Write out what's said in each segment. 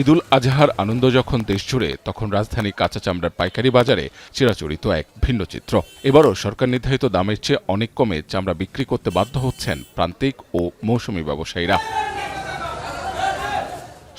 ঈদুল আজহার আনন্দ যখন দেশজুড়ে, তখন রাজধানী কাঁচা চামড়ার পাইকারি বাজারে চিরাচরিত এক ভিন্ন চিত্র। এবারও সরকার নির্ধারিত দামের চেয়ে অনেক কমে চামড়া বিক্রি করতে বাধ্য হচ্ছেন প্রান্তিক ও মৌসুমী ব্যবসায়ীরা।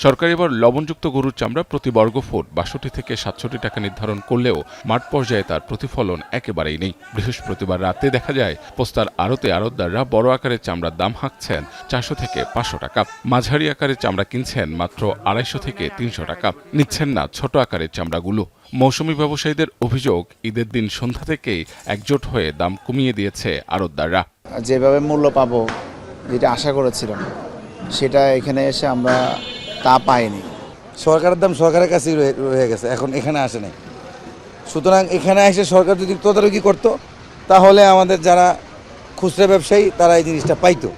সরকার এবার লবণযুক্ত গরুর চামড়া প্রতি বর্গফুট ৬২ থেকে ৬৭ টাকা নির্ধারণ করলেও মাঠ পর্যায়ে তার প্রতিফলন একেবারেই নেই। বৃহস্পতিবার রাতে দেখা যায় পোস্তার আড়তে আড়তদাররা বড় আকারের চামড়ার দাম হাঁকছেন ৪০০ থেকে ৫০০ টাকা, মাঝারি আকারের চামড়া কিনছেন মাত্র ২৫০ থেকে ৩০০ টাকা, নিচ্ছেন না ছোট আকারের চামড়াগুলো। মৌসুমী ব্যবসায়ীদের অভিযোগ, ঈদের দিন সন্ধ্যা থেকেই একজোট হয়ে দাম কমিয়ে দিয়েছে আড়তদাররা। যেভাবে মূল্য পাবো, যেটা আশা করেছিলাম, সেটা এখানে এসে আমরা তা পাইনি। সরকারের দাম সরকারের কাছেই রয়ে গেছে, এখন এখানে আসে নাই। সুতরাং এখানে এসে সরকার যদি তদারকি করতো, তাহলে আমাদের যারা খুচরা ব্যবসায়ী তারা এই জিনিসটা পাইতো।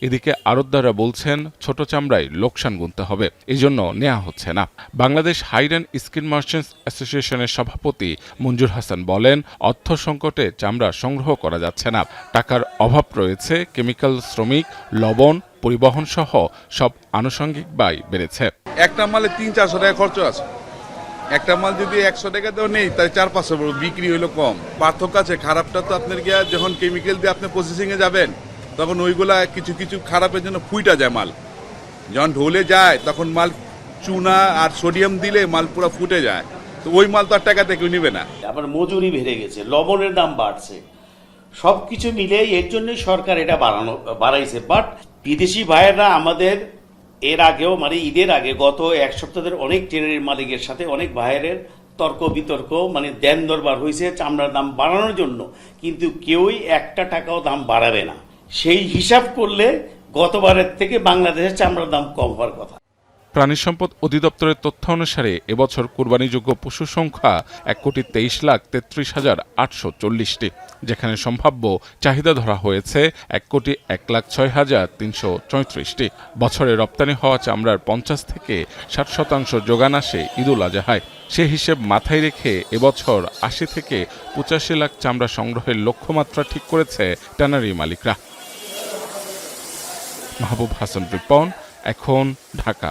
এদিকে আড়তদাররা বলছেন, ছোট চামড়ায় লোকসান গুনতে হবে, এজন্য নেওয়া হচ্ছে না। Bangladesh hide and skin merchants অ্যাসোসিয়েশনের সভাপতি মঞ্জুর হাসান বলেন, অর্থ সংকটে চামড়া সংগ্রহ করা যাচ্ছে না, টাকার অভাব রয়েছে, কেমিক্যাল, শ্রমিক, লবণ, পরিবহন সহ সব আনুষঙ্গিক ব্যয় বেড়েছে। একটা মালে ৩০০-৪০০ টাকা খরচ আছে। একটা মাল যদি ১০০ টাকা দেওয়া নেই, তাই ৪-৫০০ বিক্রি হইলো কম। পার্থক্য আছে। খারাপটা তো আপনার গিয়া যখন কেমিক্যাল দিয়ে আপনি প্রসেসিংয়ে যাবেন, তখন ওইগুলা কিছু কিছু খারাপের জন্য ফুইটা যায় মাল। যখন ঢোলে যায় তখন মাল চুনা আর সোডিয়াম দিলে মাল পুরো ফুটে যায়, তো ওই মাল তো আর টাকাতে কেউ নিবে না। আবার মজুরি বেড়ে গেছে, লবণের দাম বাড়ছে, সবকিছু মিলে এর জন্যই সরকার এটা বাড়াইছে। বাট বিদেশি ভাইয়েরা আমাদের এর আগেও মানে ঈদের আগে গত এক সপ্তাহ ধরে অনেক ট্রেনের মালিকের সাথে অনেক ভাইয়ের তর্ক বিতর্ক, মানে দেন দরবার হয়েছে চামড়ার দাম বাড়ানোর জন্য, কিন্তু কেউই একটা টাকাও দাম বাড়াবে না। সেই হিসাব করলে গতবারের থেকে বাংলাদেশের চামড়ার দাম কম হওয়ার কথা। প্রাণী সম্পদ অধিদপ্তরের তথ্য অনুসারে এবছর কোরবানিযোগ্য পশুর সংখ্যা ১,২৩,৩৬,৮৪০টি, যেখানে সম্ভাব্য চাহিদা ধরা হয়েছে ১,১,০৬,৩৩৪টি। বছরে রপ্তানি হওয়া চামড়ার ৫০ থেকে ৬০% যোগান আসে ঈদুল আজহায়। সে হিসেব মাথায় রেখে এবছর ৮০ থেকে ৮৫ লাখ চামড়া সংগ্রহের লক্ষ্যমাত্রা ঠিক করেছে ট্যানারি মালিকরা। মাহবুব হাসান রিপন, এখন, ঢাকা।